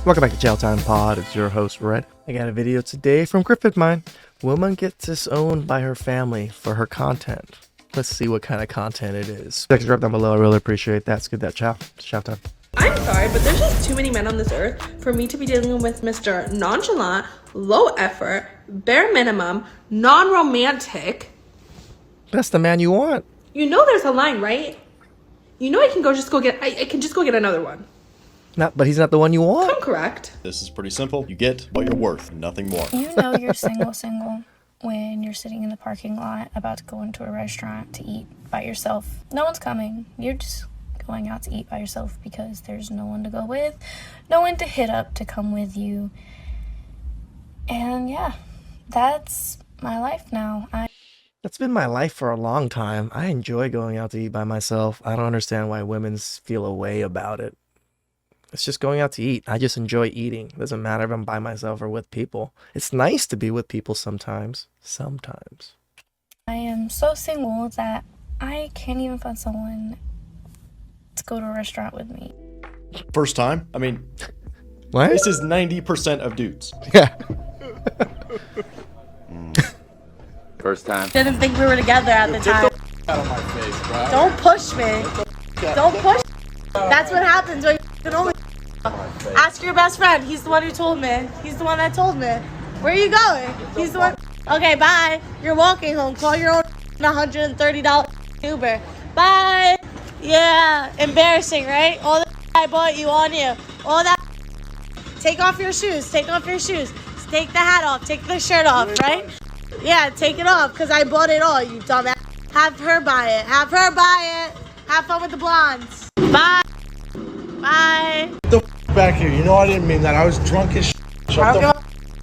Welcome back to TheChowTimePod. It's your host, Red. I got a video today from Griffith Mine. Woman gets disowned by her family for her content. Let's see what kind of content it is. Check drop down below. I really appreciate that. Let's get that chow time. I'm sorry, but there's just too many men on this earth for me to be dealing with Mr. Nonchalant, low effort, bare minimum, non-romantic. That's the man you want. You know there's a line, right? You know I can just go get another one. But he's not the one you want. I'm correct. This is pretty simple. You get what you're worth, nothing more. You know you're single when you're sitting in the parking lot about to go into a restaurant to eat by yourself. No one's coming. You're just going out to eat by yourself because there's no one to go with, no one to hit up to come with you. And yeah, that's my life now. That's been my life for a long time. I enjoy going out to eat by myself. I don't understand why women feel a way about it. It's just going out to eat. I just enjoy eating. It doesn't matter if I'm by myself or with people. It's nice to be with people sometimes. I am so single that I can't even find someone to go to a restaurant with me. First time? I mean, what? This is 90% of dudes. Yeah. First time. Didn't think we were together at the time. Out of my face, bro. Don't push me. Don't push. That's what happens when you can only ask your best friend. He's the one who told me. He's the one that told me. Where are you going? He's the one. Okay, bye. You're walking home. Call your own $130 Uber. Bye. Yeah, embarrassing, right? All the I bought you on you. All that. Take off your shoes. Take off your shoes. Take the hat off. Take the shirt off, right? Yeah, take it off because I bought it all, you dumbass. Have her buy it. Have her buy it. Have fun with the blondes. Bye. Bye. Get the back here. You know I didn't mean that. I was drunk as shit. I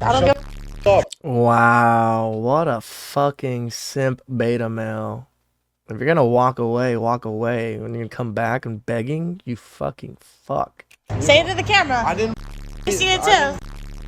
don't give a Wow, what a fucking simp beta male. If you're gonna walk away, walk away. When you're gonna come back and begging, you fucking fuck. Say it to the camera. I didn't. You see it too?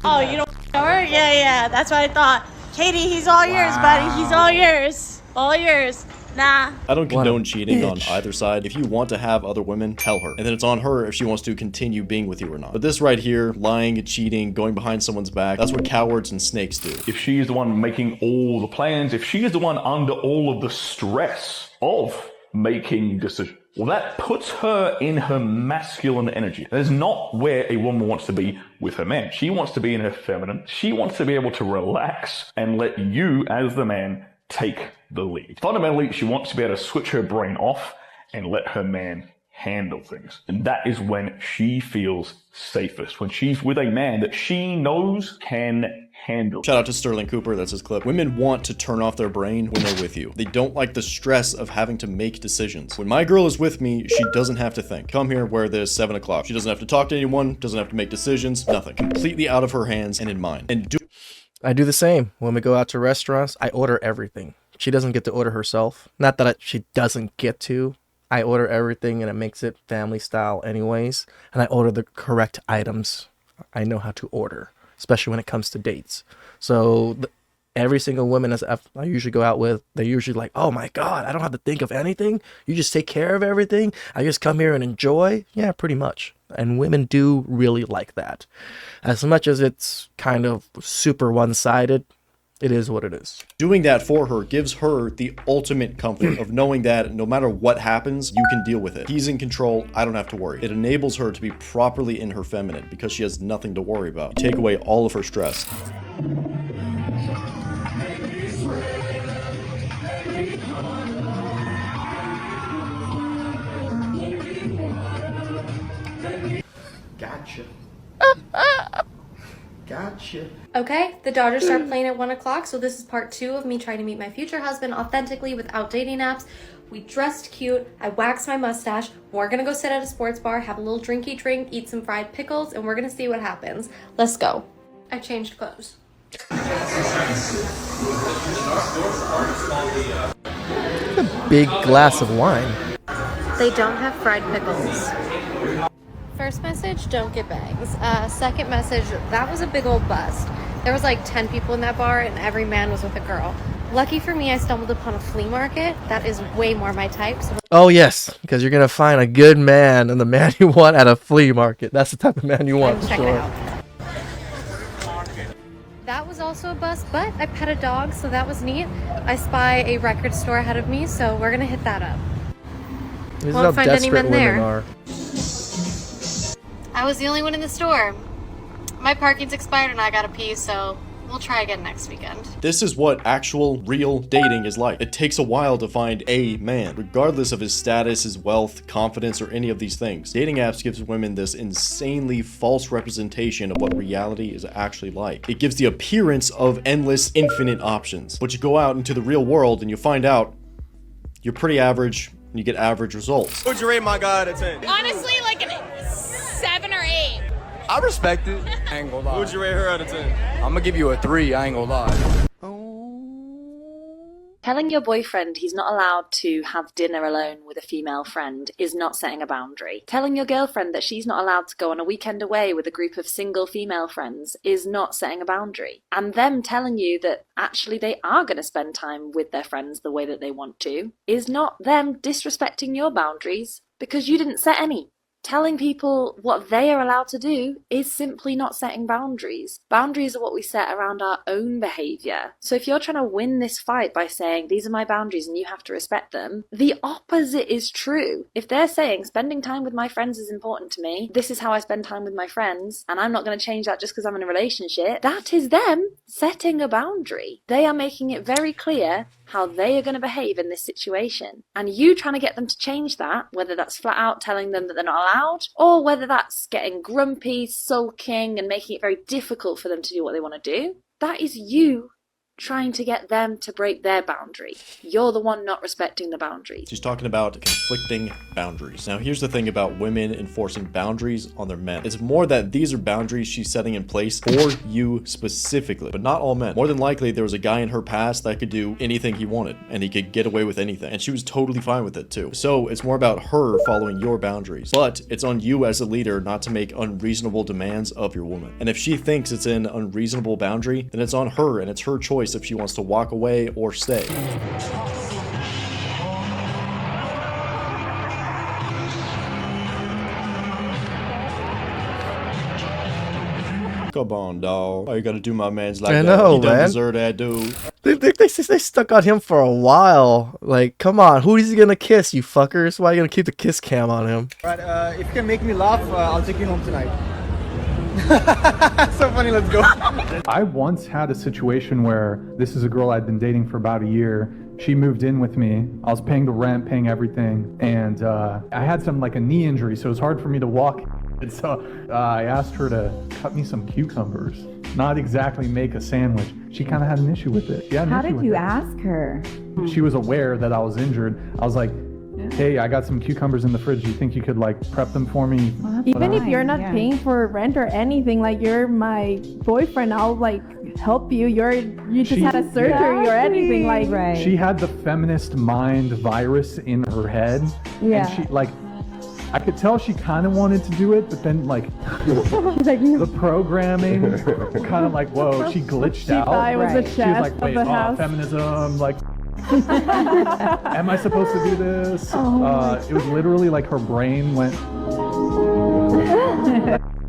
Oh, you don't know her? Yeah. That's what I thought. Katie, he's all yours, buddy. He's all yours. All yours. Nah. I don't condone What a cheating on bitch. either side. If you want to have other women, tell her. And then it's on her if she wants to continue being with you or not. But this right here, lying, cheating, going behind someone's back, that's what cowards and snakes do. If she is the one making all the plans, if she is the one under all of the stress of making decisions, well, that puts her in her masculine energy. That is not where a woman wants to be with her man. She wants to be in her feminine. She wants to be able to relax and let you, as the man, take the lead. Fundamentally, she wants to be able to switch her brain off and let her man handle things. And that is when she feels safest, when she's with a man that she knows can handle. Shout out to Sterling Cooper, that's his clip. Women want to turn off their brain when they're with you. They don't like the stress of having to make decisions. When my girl is with me, she doesn't have to think. Come here, wear this, 7 o'clock. She doesn't have to talk to anyone, doesn't have to make decisions, nothing. Completely out of her hands and in mine. And I do the same. When we go out to restaurants, I order everything. She doesn't get to order herself. Not that she doesn't get to. I order everything and it makes it family style anyways. And I order the correct items I know how to order, especially when it comes to dates. So every single woman I usually go out with, they're usually like, oh my God, I don't have to think of anything. You just take care of everything. I just come here and enjoy. Yeah, pretty much. And women do really like that. As much as it's kind of super one-sided, it is what it is. doing that for her gives her the ultimate comfort of knowing that no matter what happens, you can deal with it. He's in control, I don't have to worry. It enables her to be properly in her feminine because she has nothing to worry about. You take away all of her stress. Gotcha. Gotcha. Okay, the Dodgers start playing at 1 o'clock, so this is part 2 of me trying to meet my future husband authentically without dating apps. We dressed cute, I waxed my mustache, we're gonna go sit at a sports bar, have a little drinky drink, eat some fried pickles, and we're gonna see what happens. Let's go. I changed clothes. A big glass of wine. They don't have fried pickles. First message, don't get bangs. Second message, that was a big old bust. There was like 10 people in that bar and every man was with a girl. Lucky for me, I stumbled upon a flea market. That is way more my type. So Oh yes, because you're gonna find a good man and the man you want at a flea market. That's the type of man you want I'm for checking it sure. out. That was also a bus, but I pet a dog, so that was neat. I spy a record store ahead of me, so we're gonna hit that up. This is how Won't find any desperate men women there. are. I was the only one in the store. My parking's expired and I gotta pee, so we'll try again next weekend. This is what actual real dating is like. It takes a while to find a man, regardless of his status, his wealth, confidence, or any of these things. Dating apps gives women this insanely false representation of what reality is actually like. It gives the appearance of endless, infinite options. But you go out into the real world and you find out you're pretty average and you get average results. Would you rate my guy out of 10? Honestly, like a 7 or 8. I respect it. I ain't gonna lie. Would you rate her out of 10? I'm gonna give you a 3, I ain't gonna lie. Telling your boyfriend he's not allowed to have dinner alone with a female friend is not setting a boundary. Telling your girlfriend that she's not allowed to go on a weekend away with a group of single female friends is not setting a boundary. And them telling you that actually they are going to spend time with their friends the way that they want to is not them disrespecting your boundaries because you didn't set any. Telling people what they are allowed to do is simply not setting boundaries. Boundaries are what we set around our own behaviour. So if you're trying to win this fight by saying, these are my boundaries and you have to respect them, the opposite is true. If they're saying, spending time with my friends is important to me, this is how I spend time with my friends, and I'm not going to change that just because I'm in a relationship, that is them setting a boundary. They are making it very clear how they are going to behave in this situation. And you trying to get them to change that, whether that's flat out telling them that they're not allowed, or whether that's getting grumpy, sulking, and making it very difficult for them to do what they want to do, that is you trying to get them to break their boundary. You're the one not respecting the boundaries. She's talking about conflicting boundaries. Now, here's the thing about women enforcing boundaries on their men. It's more that these are boundaries she's setting in place for you specifically, but not all men. More than likely, there was a guy in her past that could do anything he wanted, and he could get away with anything, and she was totally fine with it too. So it's more about her following your boundaries, but it's on you as a leader not to make unreasonable demands of your woman. And if she thinks it's an unreasonable boundary, then it's on her, and it's her choice if she wants to walk away or stay. Come on, dog. Why you gotta do my man's like I that? know, He don't man. deserve that, dude. They stuck on him for a while. Like, come on, who is he gonna kiss, you fuckers? Why are you gonna keep the kiss cam on him? Alright, if you can make me laugh, I'll take you home tonight. So funny, let's go. I once had a situation where this is a girl I'd been dating for about a year. She moved in with me. I was paying the rent, paying everything, and I had a knee injury, so it was hard for me to walk. And so I asked her to cut me some cucumbers, not exactly make a sandwich. She kind of had an issue with it. How did you ask her? She was aware that I was injured. I was like, hey, I got some cucumbers in the fridge. Do you think you could prep them for me? Even if you're not paying for rent or anything, you're my boyfriend, I'll help you. You just had a surgery or anything right. She had the feminist mind virus in her head. Yeah. And she I could tell she kind of wanted to do it, but then the programming kind of whoa, she glitched out. Thought it was the She chef was like, wait, of the house. feminism, am I supposed to do this? It was literally her brain went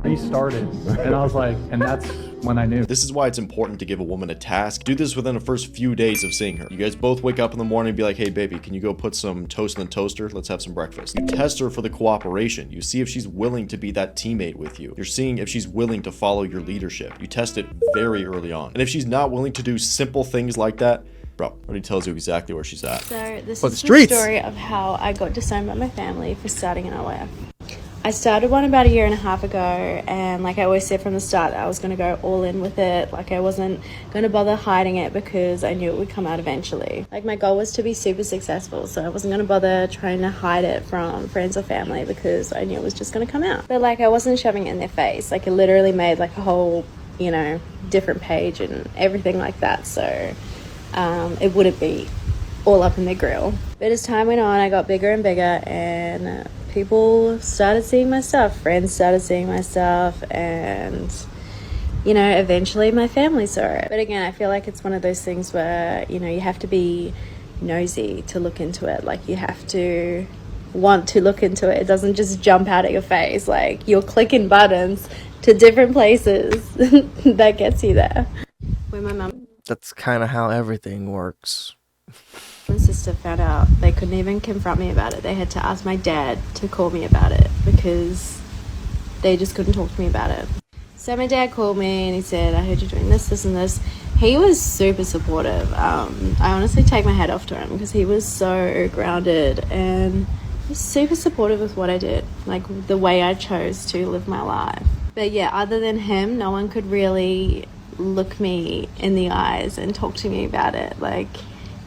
restarted, and I was like, and that's when I knew. This is why it's important to give a woman a task. Do this within the first few days of seeing her. You guys both wake up in the morning and be like, hey baby, can you go put some toast in the toaster? Let's have some breakfast. You test her for the cooperation. You see if she's willing to be that teammate with you. You're seeing if she's willing to follow your leadership. You test it very early on. And if she's not willing to do simple things like that, bro, already tells you exactly where she's at. So this For is the the streets. story of how I got disowned by my family for starting an LF. I started one about a year and a half ago, and like I always said from the start, I was going to go all in with it. I wasn't going to bother hiding it because I knew it would come out eventually. My goal was to be super successful, so I wasn't going to bother trying to hide it from friends or family because I knew it was just going to come out. But I wasn't shoving it in their face. I literally made a whole, different page and everything like that, so it wouldn't be all up in their grill. But as time went on, I got bigger and bigger, and people started seeing my stuff. Friends started seeing my stuff, and you know, eventually my family saw it. But again, I feel like it's one of those things where, you know, you have to be nosy to look into it. Like, you have to want to look into it. It doesn't just jump out at your face. Like, you're clicking buttons to different places that gets you there. When my mum That's kind of how everything works. and sister found out, they couldn't even confront me about it. They had to ask my dad to call me about it because they just couldn't talk to me about it. So my dad called me and he said, I heard you doing this, this, and this. He was super supportive. I honestly take my hat off to him because he was so grounded and he was super supportive with what I did, like the way I chose to live my life. But yeah, other than him, no one could really look me in the eyes and talk to me about it. Like,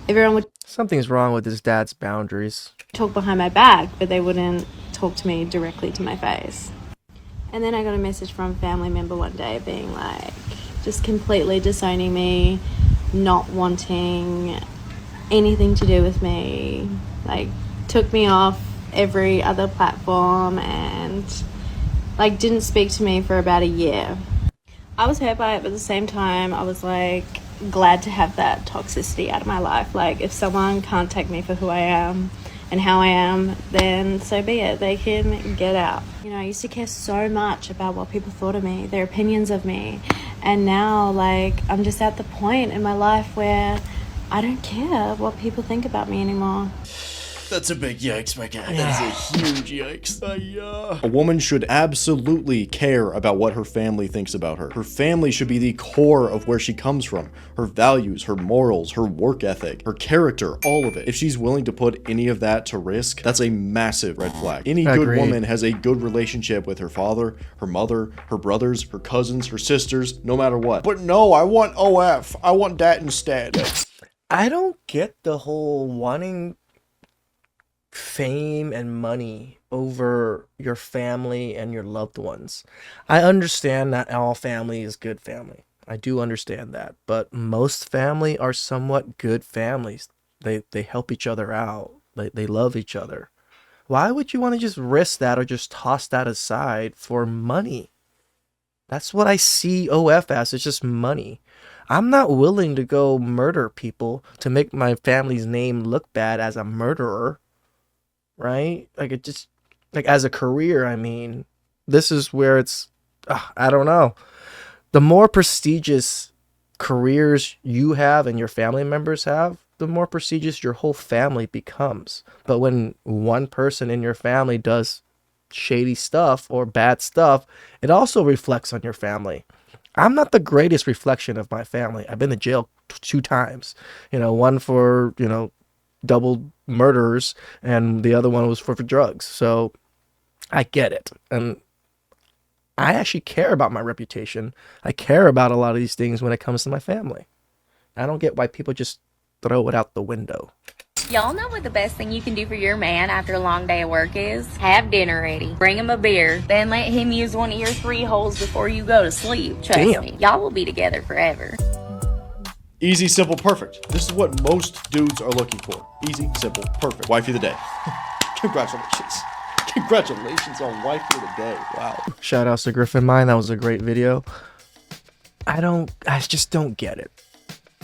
everyone would Something's wrong with his dad's boundaries. talk behind my back, but they wouldn't talk to me directly to my face. And then I got a message from a family member one day being like, just completely disowning me, not wanting anything to do with me, like took me off every other platform and like didn't speak to me for about a year. I was hurt by it, but at the same time I was like glad to have that toxicity out of my life. Like, if someone can't take me for who I am and how I am, then so be it. They can get out. You know, I used to care so much about what people thought of me, their opinions of me. And now, like, I'm just at the point in my life where I don't care what people think about me anymore. That's a big yikes, my guy. That's a huge yikes. A woman should absolutely care about what her family thinks about her. Her family should be the core of where she comes from. Her values, her morals, her work ethic, her character, all of it. If she's willing to put any of that to risk, that's a massive red flag. Any good woman has a good relationship with her father, her mother, her brothers, her cousins, her sisters, no matter what. But no, I want OF. I want that instead. I don't get the whole wanting fame and money over your family and your loved ones. I understand that all family is good family. I do understand that, but most family are somewhat good families. They help each other out. They love each other. Why would you want to just risk that or just toss that aside for money? That's what I see OF as. It's just money. I'm not willing to go murder people to make my family's name look bad as a murderer. Right? Like, it just, like, as a career, I mean, this is where it's, I don't know. The more prestigious careers you have and your family members have, the more prestigious your whole family becomes. But when one person in your family does shady stuff or bad stuff, it also reflects on your family. I'm not the greatest reflection of my family. I've been to jail 2 times. You know, one for, you know, double murders and the other one was for drugs. So I get it. And I actually care about my reputation. I care about a lot of these things when it comes to my family. I don't get why people just throw it out the window. Y'all know what the best thing you can do for your man after a long day of work is? Have dinner ready. Bring him a beer. Then let him use one of your 3 holes before you go to sleep. Trust me, y'all will be together forever. Easy, simple, perfect. This is what most dudes are looking for. Easy, simple, perfect. Wifey of the day. Congratulations. Congratulations on Wifey of the day. Wow. Shout outs to Griffin Mine. That was a great video. I just don't get it.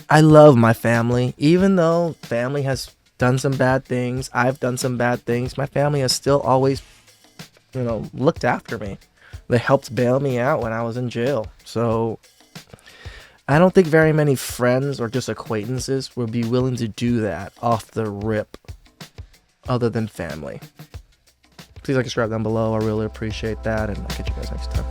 I love my family. Even though family has done some bad things, I've done some bad things, my family has still always, you know, looked after me. They helped bail me out when I was in jail. So I don't think very many friends or just acquaintances would be willing to do that off the rip other than family. Please like and subscribe down below. I really appreciate that, and I'll catch you guys next time.